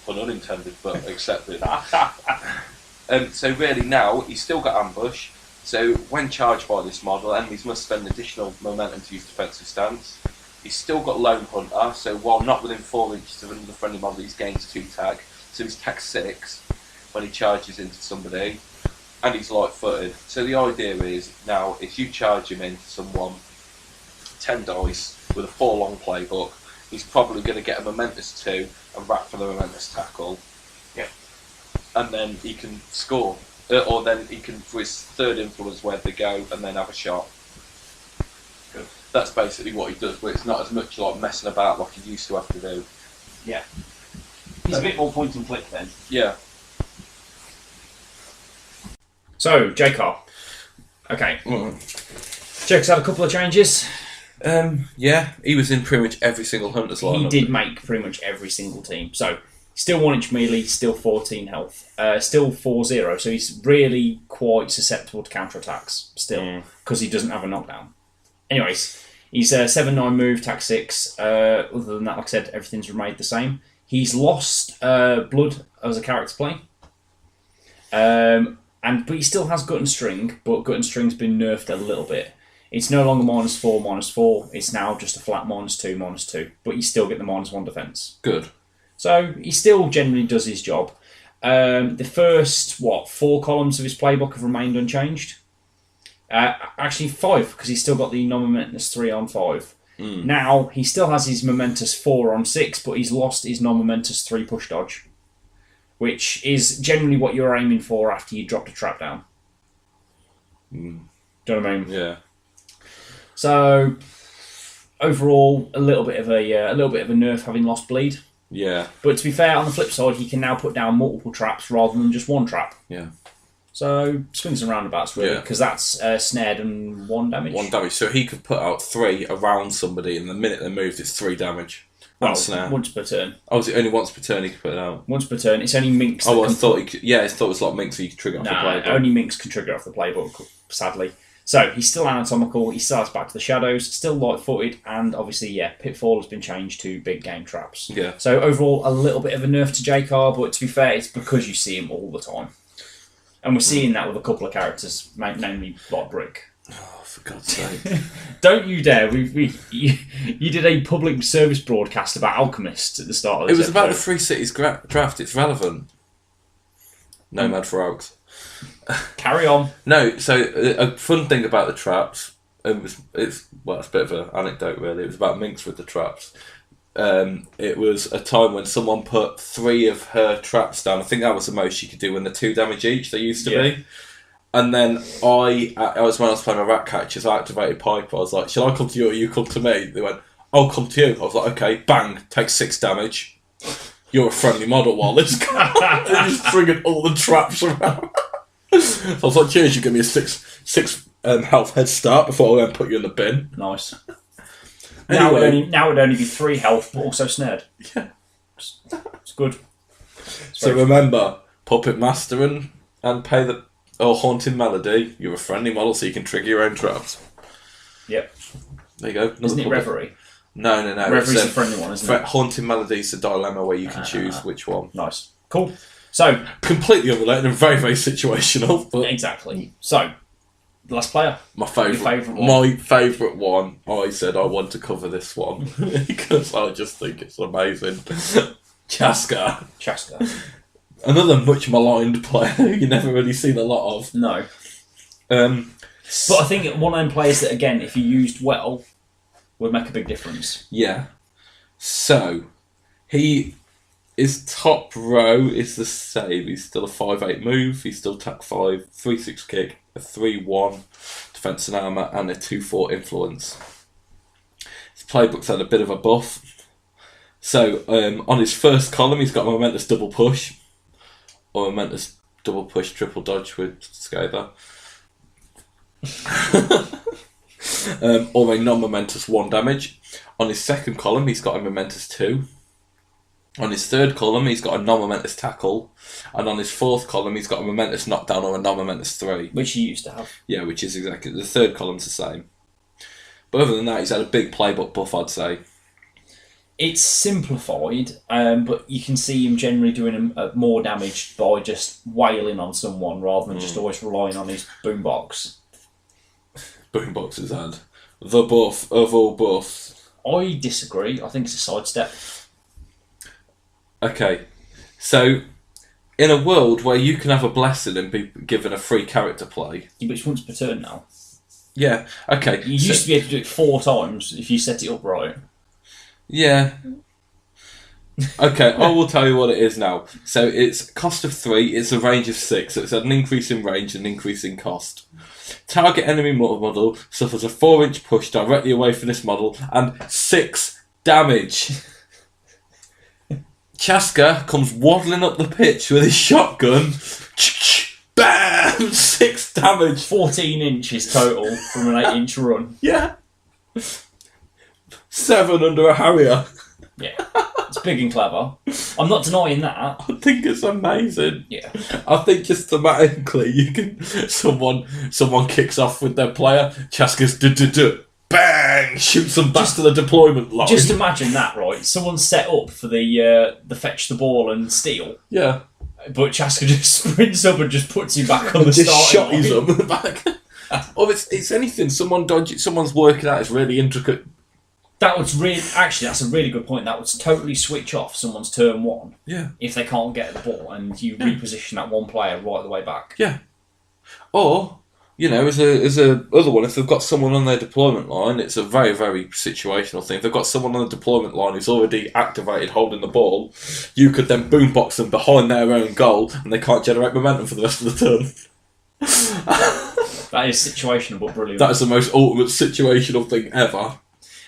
Pun unintended, but accepted. So really now he's still got ambush. So when charged by this model, enemies must spend additional momentum to use defensive stance. He's still got Lone Hunter, so while not within 4 inches of another friendly model, he's gained 2 tag. So he's tag 6 when he charges into somebody, and he's light-footed. So the idea is now if you charge him into someone, 10 dice with a 4 long playbook, he's probably going to get a momentous 2 and rack for the momentous tackle. Yeah. And then he can score. Or then he can, for his third influence, where they go and then have a shot. Good. That's basically what he does, but it's not as much like messing about like he used to have to do. Yeah. He's a bit more point and click then. Yeah. So, J-Car. Okay. Jake's had a couple of changes. Yeah, he was in pretty much every single Hunter's lineup. He did make pretty much every single team. So, still 1 inch melee, still 14 health, still 4-0. So he's really quite susceptible to counterattacks still because he doesn't have a knockdown. Anyways, he's 7-9 move, tack 6. Other than that, like I said, everything's remained the same. He's lost blood as a character play. But he still has gut and string, but gut and string's been nerfed a little bit. It's no longer -4, -4. It's now just a flat -2, -2. But you still get the -1 defense. Good. So he still generally does his job. The first, 4 columns of his playbook have remained unchanged. Actually 5, because he's still got the non-momentous 3 on 5. Now, he still has his momentous 4 on 6, but he's lost his non-momentous 3 push dodge, which is generally what you're aiming for after you dropped a trap down. Do you know what I mean? Yeah. So, overall, a little bit of a nerf having lost bleed. Yeah. But to be fair, on the flip side, he can now put down multiple traps rather than just 1 trap. Yeah. So, swings and roundabouts, really, because that's snared and 1 damage. 1 damage. So he could put out 3 around somebody, and the minute they moved, it's 3 damage. Well, snare. once per turn. Oh, is it only once per turn he could put it out? Once per turn. It's only Minx. Oh, I thought he could, I thought it was like Minx, so you could trigger off the playbook. Only Minx can trigger off the playbook, sadly. So, he's still anatomical, he still has back to the shadows, still light-footed, and obviously, Pitfall has been changed to big game traps. Yeah. So, overall, a little bit of a nerf to J-Car, but to be fair, it's because you see him all the time. And we're seeing that with a couple of characters, namely Lot Brick. Oh, for God's sake. Don't you dare. You did a public service broadcast about Alchemist at the start of this It was about the episode. Free Cities draft, it's relevant. Nomad for Oaks. Carry on. No, so a fun thing about the traps, it's a bit of an anecdote really, it was about Minx with the traps. It was a time when someone put 3 of her traps down. I think that was the most she could do when they're 2 damage each, they used to be. And then when I was playing my rat catchers, I activated Piper. I was like, shall I come to you or you come to me? They went, I'll come to you. I was like, okay, bang, take 6 damage. You're a friendly model, Wallace. They just triggered all the traps around. So I was like, cheers, you give me a 6 health head start before I then put you in the bin. Nice. Anyway. Now it'd only be 3 health, but also snared. Yeah. It's good. So remember, Puppet Master and pay the Haunting Melody, you're a friendly model so you can trigger your own traps. Yep. There you go. Isn't it Reverie? No. Reverie's the friendly one, isn't it? Haunting Melody's a dilemma where you can choose which one. Nice. Cool. So, Completely unrelated and very, very situational. But exactly. So, last player. my favourite one. My favourite one, I said I want to cover this one because I just think it's amazing. Chaska. Chaska. Another much maligned player you never really seen a lot of. No. Um, But I think one of them players that, again, if you used well, would make a big difference. Yeah. So, his top row is the same. He's still a 5'8 move, he's still tack 5, 3-6 kick, a 3-1 defense and armour, and a 2-4 influence. His playbook's had a bit of a buff. So on his first column, he's got a momentous double push, or a momentous double push triple dodge with Scather, or a non-momentous 1 damage. On his second column, he's got a momentous 2. On his third column, he's got a non-momentous tackle, and on his fourth column, he's got a momentous knockdown or a non-momentous 3. Which he used to have. Yeah, which is exactly the third column's the same. But other than that, he's had a big playbook buff, I'd say. It's simplified, but you can see him generally doing more damage by just wailing on someone rather than just always relying on his boombox. Boombox has had the buff of all buffs. I disagree. I think it's a sidestep. Okay, so in a world where you can have a blessing and be given a free character play... Yeah, but it's once per turn now. Yeah, okay. You used to be able to do it 4 times if you set it up right. Yeah. Okay, I will tell you what it is now. So it's cost of 3, it's a range of 6, so it's an increase in range and an increase in cost. Target enemy model suffers a 4-inch push directly away from this model and 6 damage. Chaska comes waddling up the pitch with his shotgun. Bam! 6 damage. 14 inches total from an 8-inch run. Yeah. 7 under a Harrier. Yeah. It's big and clever. I'm not denying that. I think it's amazing. Yeah. I think just thematically, you can someone kicks off with their player. Chaska's bang, shoots them back to the deployment line. Just imagine that, right? Someone's set up for the fetch the ball and steal, yeah, but Chaska just sprints up and just puts him back on the just starting shotties line. them back. Or it's anything. Someone's working out. It's really intricate. That's a really good point. That would totally switch off someone's turn 1 Yeah, if they can't get the ball, and you reposition that one player right the way back. yeah. Or as a other one, if they've got someone on their deployment line, it's a very, very situational thing. If they've got someone on the deployment line who's already activated holding the ball, you could then boombox them behind their own goal, and they can't generate momentum for the rest of the turn. That is situational, but brilliant. That is the most ultimate situational thing ever.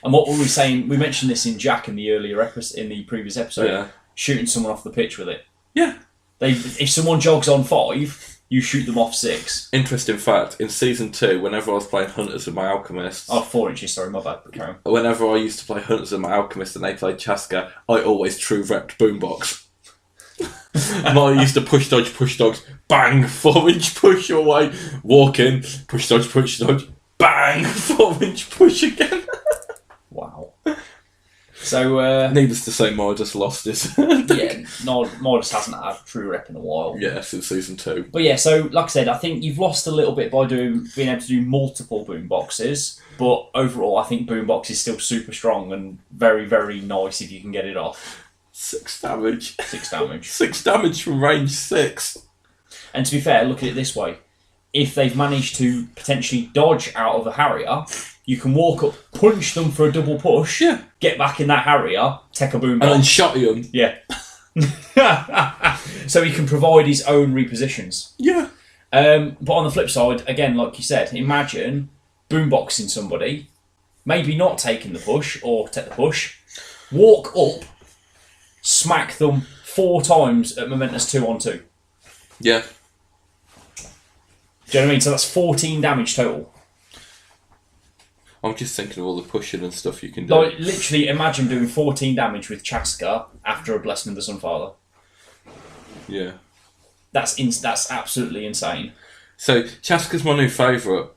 And what were we saying? We mentioned this in Jack in the previous episode. Yeah. Shooting someone off the pitch with it. Yeah. If someone jogs on 5, you shoot them off 6. Interesting fact, in Season 2, whenever I was playing Hunters with my Alchemists... Oh, 4 inches, sorry, my bad. Carry on. Whenever I used to play Hunters with my Alchemist and they played Chaska, I always true-repped Boombox. And I used to push dodge, bang, 4-inch push away, walk in, push dodge, bang, 4-inch push again. Wow. So, needless to say, Midas lost this. yeah, Midas hasn't had a true rep in a while. Yeah, since Season 2. But yeah, so like I said, I think you've lost a little bit by being able to do multiple boomboxes, but overall I think boombox is still super strong and very, very nice if you can get it off. 6 damage. 6 damage. 6 damage from range 6. And to be fair, look at it this way. If they've managed to potentially dodge out of a Harrier, you can walk up, punch them for a double push, Yeah. get back in that Harrier, take a boombox. And then shot him. Yeah. So he can provide his own repositions. Yeah. But on the flip side, again, like you said, imagine boomboxing somebody, maybe not taking the push or take the push, walk up, smack them 4 times at momentous 2-on-2. Yeah. Do you know what I mean? So that's 14 damage total. I'm just thinking of all the pushing and stuff you can do. Like, literally, imagine doing 14 damage with Chaska after a Blessing of the Sunfather. Yeah. That's absolutely insane. So, Chaska's my new favourite,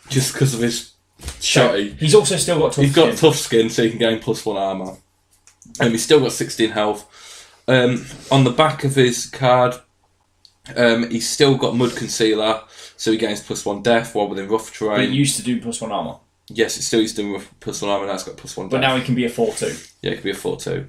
just because of his shotty. He's also still got tough He's got skin. tough skin, so he can gain +1 armour. He's still got 16 health. On the back of his card, he's still got Mud Concealer, so he gains +1 death while within rough terrain. But it used to do +1 armour. Yes, it's still he's doing +1 armour, now it's got +1 death. But now he can be a 4-2. Yeah, it could be a 4-2.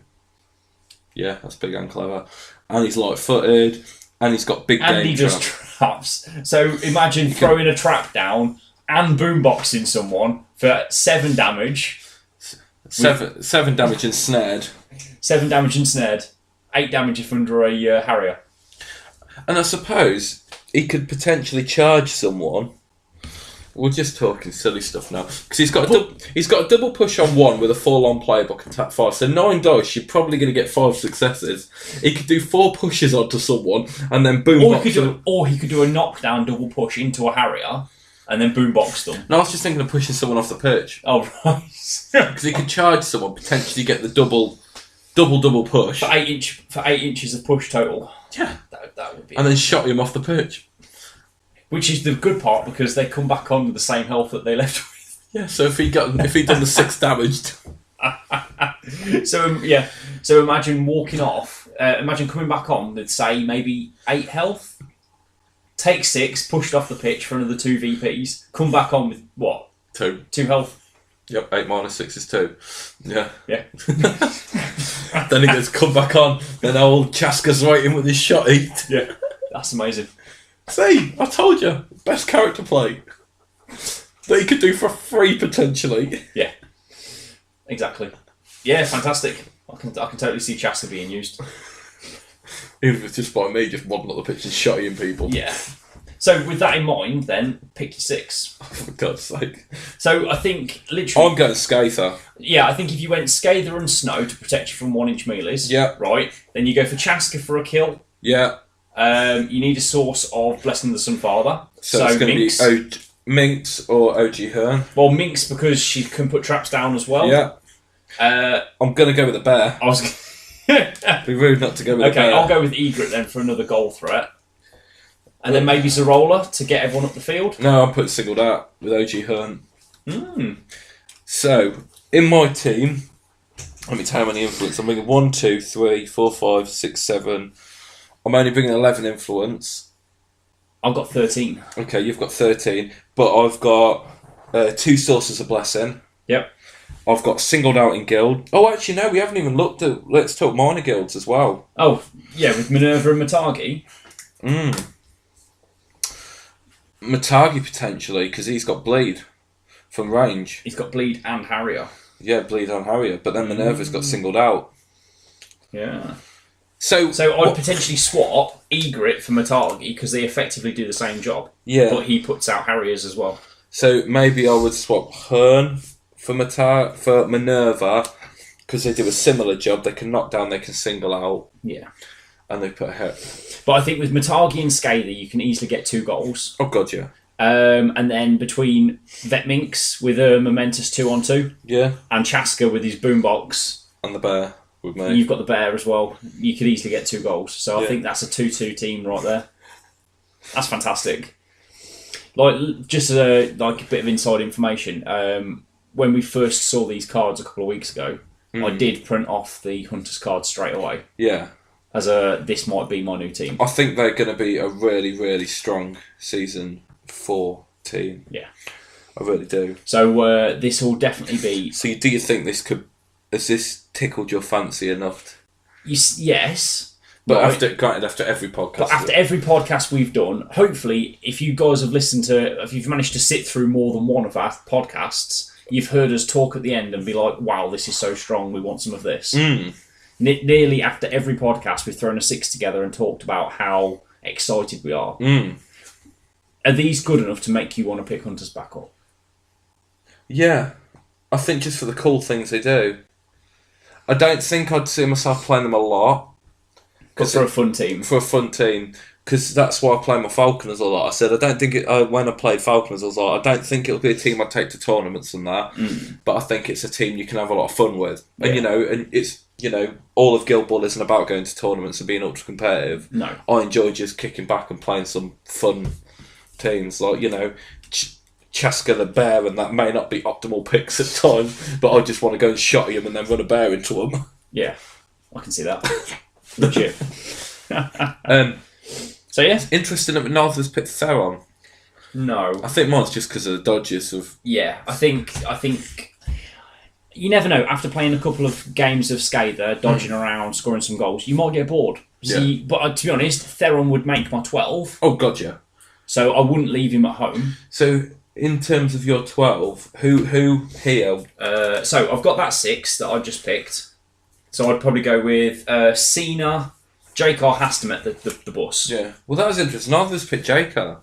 Yeah, that's big and clever. And he's light-footed, and he's got big And game he does traps. So imagine throwing a trap down and boomboxing someone for 7 damage. 7 damage and snared. 7 damage and snared. 8 damage if under a Harrier. And I suppose he could potentially charge someone We're just talking silly stuff now because he's got a double push on 1 with a full-on playbook and tap 5. So 9 dice, you're probably going to get 5 successes. He could do 4 pushes onto someone and then boom. Or he could do a knockdown double push into a Harrier and then boombox them. No, I was just thinking of pushing someone off the perch Oh right. because he could charge someone, potentially get the double push, for 8 inches of push total. Yeah, that would be. and then shot him off the perch. Which is the good part because they come back on with the same health that they left with. Yeah, so if he'd done the 6 damage. So imagine walking off. Imagine coming back on with say maybe 8 health. Take 6, pushed off the pitch for another 2 VPs. Come back on with what? 2. 2 health. Yep, 8 minus 6 is 2. Yeah. Yeah. Then he goes, come back on. Then old Chaska's waiting with his shot eat. Yeah. That's amazing. See, I told you, best character play that he could do for free potentially. Yeah. Exactly. Yeah, fantastic. I can totally see Chaska being used. Even if it's just by me, just waddling up the pitch and shotting people. Yeah. So with that in mind, then pick your 6. For God's sake. So I think literally. I'm going Scather. Yeah, I think if you went Scather and Snow to protect you from 1-inch melees. Yeah. Right. Then you go for Chaska for a kill. Yeah. You need a source of Blessing of the Sunfather. So it's going Minx. to be Minx or OG Hearn. Well, Minx because she can put traps down as well. Yeah. I'm going to go with the bear. I was. It'd be rude not to go with the bear. Okay, I'll go with Egret then for another goal threat. And then maybe Zarola to get everyone up the field. No, I'll put singled out with OG Hearn. Mm. So, in my team, let me tell you how many influence. I'm bringing 1, 2, 3, 4, 5, 6, 7. I'm only bringing 11 influence. I've got 13. Okay, you've got 13. But I've got 2 sources of blessing. Yep. I've got singled out in guild. Oh, actually, no, we haven't even looked at... Let's talk minor guilds as well. Oh, yeah, with Minerva and Matagi. Matagi potentially, because he's got bleed from range. He's got Bleed and Harrier. Yeah, bleed on Harrier. But then Minerva's got singled out. Yeah. So I'd potentially swap Egret for Matagi because they effectively do the same job. Yeah. But he puts out Harriers as well. So maybe I would swap Hearn for Minerva because they do a similar job. They can knock down, they can single out. Yeah. And they put a hit. But I think with Matagi and Scather, you can easily get 2 goals. Oh, God, yeah. And then between Vet Minx with a momentous 2-on-2. Yeah. And Chaska with his boombox. And the bear with me. And you've got the bear as well. You could easily get 2 goals. So I Yeah. think that's a 2-2 team right there. That's fantastic. Like, just a bit of inside information. When we first saw these cards a couple of weeks ago, I did print off the Hunter's card straight away. Yeah. As this might be my new team. I think they're going to be a really, really strong season 4 team. Yeah. I really do. So this will definitely be... So do you think has this tickled your fancy enough? Yes. But right. after every podcast. But after every podcast we've done, hopefully, if you guys have if you've managed to sit through more than one of our podcasts, you've heard us talk at the end and be like, wow, this is so strong, we want some of this. Nearly after every podcast, we've thrown a 6 together and talked about how excited we are. Are these good enough to make you want to pick Hunters back up? Yeah. I think just for the cool things they do. I don't think I'd see myself playing them a lot. But for a fun team. For a fun team. Because that's why I play my Falconers a lot. I said, I don't think when I played Falconers, I was like, I don't think it'll be a team I'd take to tournaments and that. But I think it's a team you can have a lot of fun with. And, and it's, all of Guild Ball isn't about going to tournaments and being ultra competitive. No. I enjoy just kicking back and playing some fun teams. Like, Chaska the Bear, and that may not be optimal picks at times, but I just want to go and shot him and then run a bear into him. Yeah, I can see that. Legit. So yeah, interesting that Nartha's picked Theron. No, I think mine's just because of the dodges of. Yeah, I think you never know. After playing a couple of games of Scather, dodging around, scoring some goals, you might get bored. See, but to be honest, Theron would make my 12. Oh, God, yeah. So I wouldn't leave him at home. So in terms of your 12, who here? So I've got that 6 that I just picked. So I'd probably go with Cena. J-Car has to met the bus. Yeah. Well, that was interesting. Nartha's picked J-Car.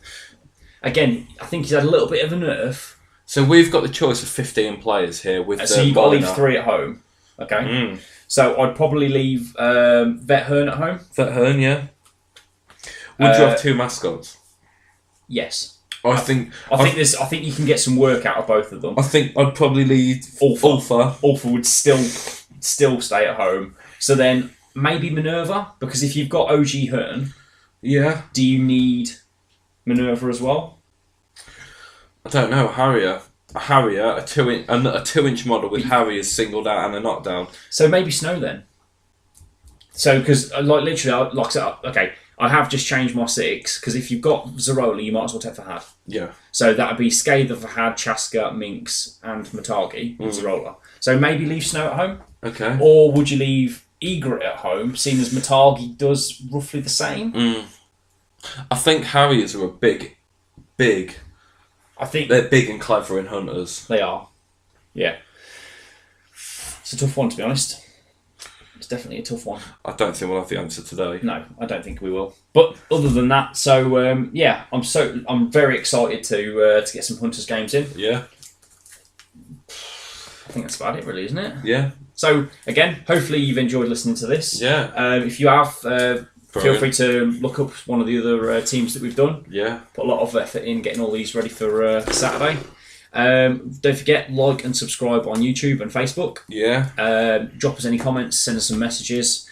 Again, I think he's had a little bit of a nerf. So we've got the choice of 15 players here with So the you've got to leave minor. 3 at home. Okay. Mm. So I'd probably leave Vet Hearn at home. Vet Hearn, yeah. Would you have 2 mascots? Yes. I think I think you can get some work out of both of them. I think I'd probably leave Ulfa would still stay at home. So then maybe Minerva, because if you've got OG Hearn, Yeah. do you need Minerva as well? I don't know. Harrier, a 2-inch model with Harriers singled out and a knockdown. So maybe Snow then. So because literally, like I said, okay, I have just changed my 6 because if you've got Zerola, you might as well take Fahad. Yeah. So that would be Scather, Fahad, Chaska, Minx, and Matagi with Zerola. So maybe leave Snow at home, Okay. or would you leave Egret at home, seeing as Matagi does roughly the same? I think Harriers are a big. I think They're big and clever in hunters. they are. Yeah, it's a tough one to be honest. It's definitely a tough one. I don't think we'll have the answer today. No, I don't think we will. But other than that, so I'm very excited to get some Hunters games in. Yeah. I think that's about it, really, isn't it? Yeah. So again, hopefully you've enjoyed listening to this. Yeah. If you have, feel Brilliant. free to look up one of the other teams that we've done. Yeah. Put a lot of effort in getting all these ready for Saturday. Don't forget, like and subscribe on YouTube and Facebook. Yeah. Drop us any comments, send us some messages.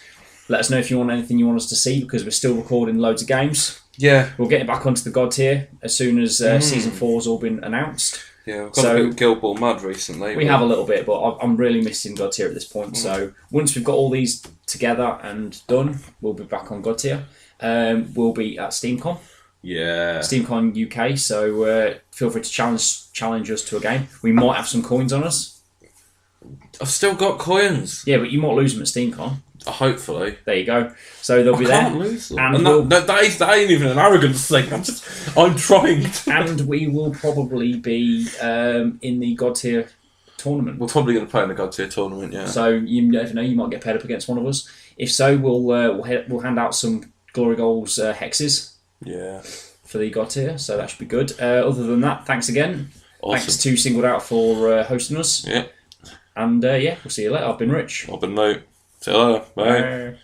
Let us know if you want anything you want us to see, because we're still recording loads of games. Yeah. We'll get it back onto the God tier as soon as Season 4's all been announced. Yeah. We've got a bit Guild Ball mad recently. We have a little bit, but I'm really missing God tier at this point. So once we've got all these together and done, we'll be back on God tier. We'll be at SteamCon. Yeah. SteamCon UK, so feel free to challenge us to a game. We might have some coins on us. I've still got coins. Yeah, but you might lose them at SteamCon. Hopefully. There you go. So they'll be I there. can't lose them. And And that ain't even an arrogance thing. I'm trying to. And we will probably be in the God tier tournament. We're probably going to play in the God tier tournament, yeah. So you never know, you might get paired up against one of us. If so, we'll hand out some Glory Goals hexes Yeah. for the God tier, so that should be good. Other than that, thanks again. Awesome. Thanks to Singled Out for hosting us. Yeah. And we'll see you later. I've been Rich. I've been Luke. See you later. Bye. Bye.